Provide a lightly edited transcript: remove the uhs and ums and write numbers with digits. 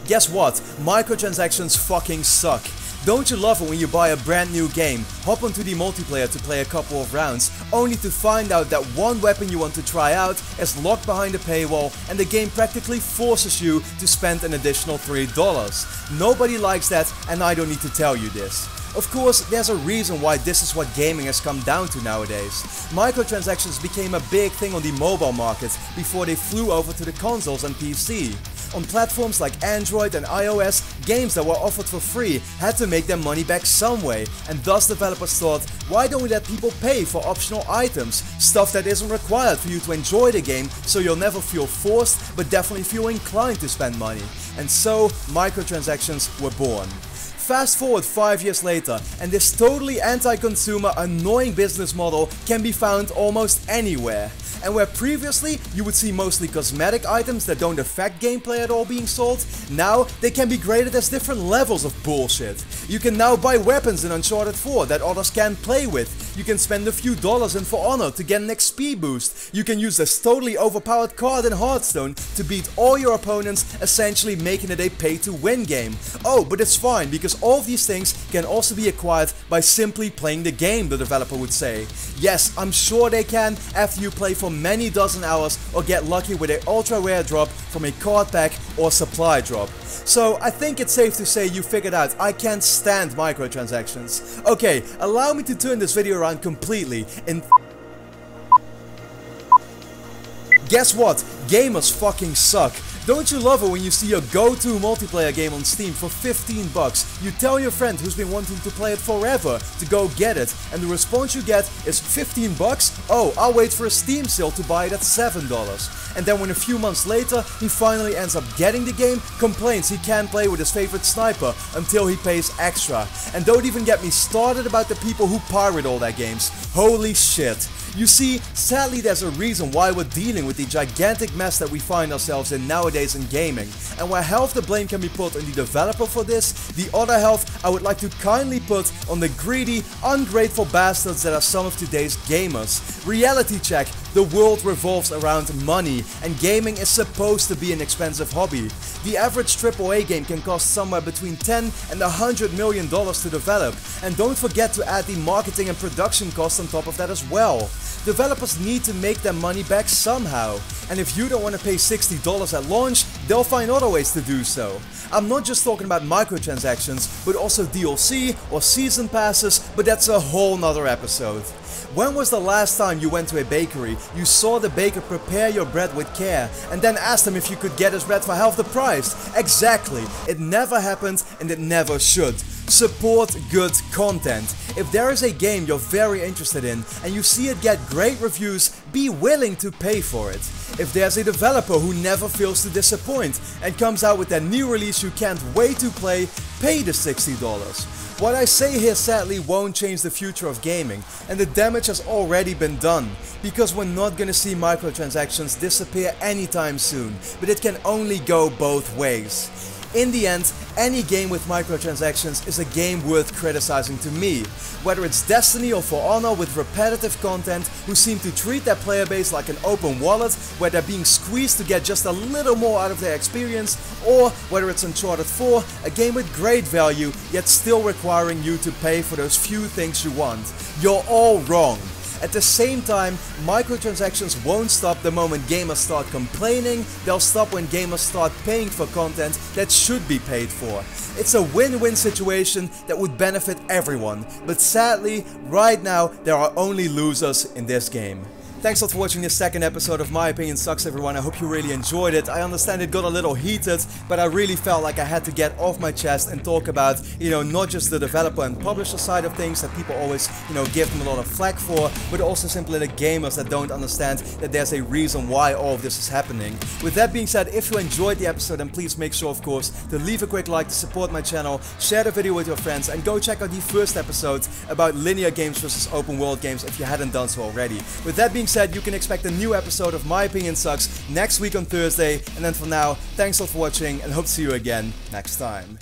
Guess what? Microtransactions fucking suck. Don't you love it when you buy a brand new game, hop onto the multiplayer to play a couple of rounds, only to find out that one weapon you want to try out is locked behind a paywall and the game practically forces you to spend an additional $3. Nobody likes that, and I don't need to tell you this. Of course, there's a reason why this is what gaming has come down to nowadays. Microtransactions became a big thing on the mobile market before they flew over to the consoles and PC. On platforms like Android and iOS, games that were offered for free had to make their money back some way, and thus developers thought, why don't we let people pay for optional items, stuff that isn't required for you to enjoy the game, so you'll never feel forced but definitely feel inclined to spend money. And so microtransactions were born. Fast forward 5 years later, and this totally anti-consumer, annoying business model can be found almost anywhere. And where previously you would see mostly cosmetic items that don't affect gameplay at all being sold, now they can be graded as different levels of bullshit. You can now buy weapons in Uncharted 4 that others can't play with. You can spend a few dollars in For Honor to get an XP boost. You can use this totally overpowered card in Hearthstone to beat all your opponents, essentially making it a pay-to-win game. Oh, but it's fine because all of these things can also be acquired by simply playing the game, the developer would say. Yes, I'm sure they can after you play for many dozen hours or get lucky with a ultra rare drop from a card pack or supply drop. So I think it's safe to say you figured out I can't stand microtransactions. Okay, allow me to turn this video around completely in Guess what? Gamers fucking suck. Don't you love it when you see your go-to multiplayer game on Steam for 15 bucks, you tell your friend who's been wanting to play it forever to go get it, and the response you get is 15 bucks? Oh, I'll wait for a Steam sale to buy it at $7. And then when a few months later he finally ends up getting the game, complains he can't play with his favorite sniper until he pays extra. And don't even get me started about the people who pirate all their games. Holy shit. You see, sadly there's a reason why we're dealing with the gigantic mess that we find ourselves in nowadays in gaming, and where half the blame can be put on the developer for this, the other half I would like to kindly put on the greedy, ungrateful bastards that are some of today's gamers. Reality check, the world revolves around money, and gaming is supposed to be an expensive hobby. The average AAA game can cost somewhere between $10 and $100 million to develop, and don't forget to add the marketing and production costs on top of that as well. Developers need to make their money back somehow, and if you don't want to pay $60 at launch, they'll find other ways to do so. I'm not just talking about microtransactions, but also DLC or season passes, but that's a whole nother episode. When was the last time you went to a bakery, you saw the baker prepare your bread with care, and then asked him if you could get his bread for half the price? Exactly, it never happened and it never should. Support good content. If there is a game you're very interested in and you see it get great reviews, be willing to pay for it. If there's a developer who never fails to disappoint and comes out with a new release you can't wait to play, pay the $60. What I say here sadly won't change the future of gaming, and the damage has already been done, because we're not gonna see microtransactions disappear anytime soon, but it can only go both ways. In the end, any game with microtransactions is a game worth criticizing to me. Whether it's Destiny or For Honor with repetitive content who seem to treat their player base like an open wallet where they're being squeezed to get just a little more out of their experience, or whether it's Uncharted 4, a game with great value yet still requiring you to pay for those few things you want. You're all wrong. At the same time, microtransactions won't stop the moment gamers start complaining, they'll stop when gamers start paying for content that should be paid for. It's a win-win situation that would benefit everyone, but sadly, right now there are only losers in this game. Thanks a lot for watching this second episode of My Opinion Sucks, everyone. I hope you really enjoyed it. I understand it got a little heated, but I really felt like I had to get off my chest and talk about, not just the developer and publisher side of things that people always, give them a lot of flack for, but also simply the gamers that don't understand that there's a reason why all of this is happening. With that being said, if you enjoyed the episode, then please make sure, of course, to leave a quick like to support my channel, share the video with your friends, and go check out the first episode about linear games versus open world games if you hadn't done so already. With that being said, you can expect a new episode of My Opinion Sucks next week on Thursday, and then for now, thanks a lot for watching and hope to see you again next time.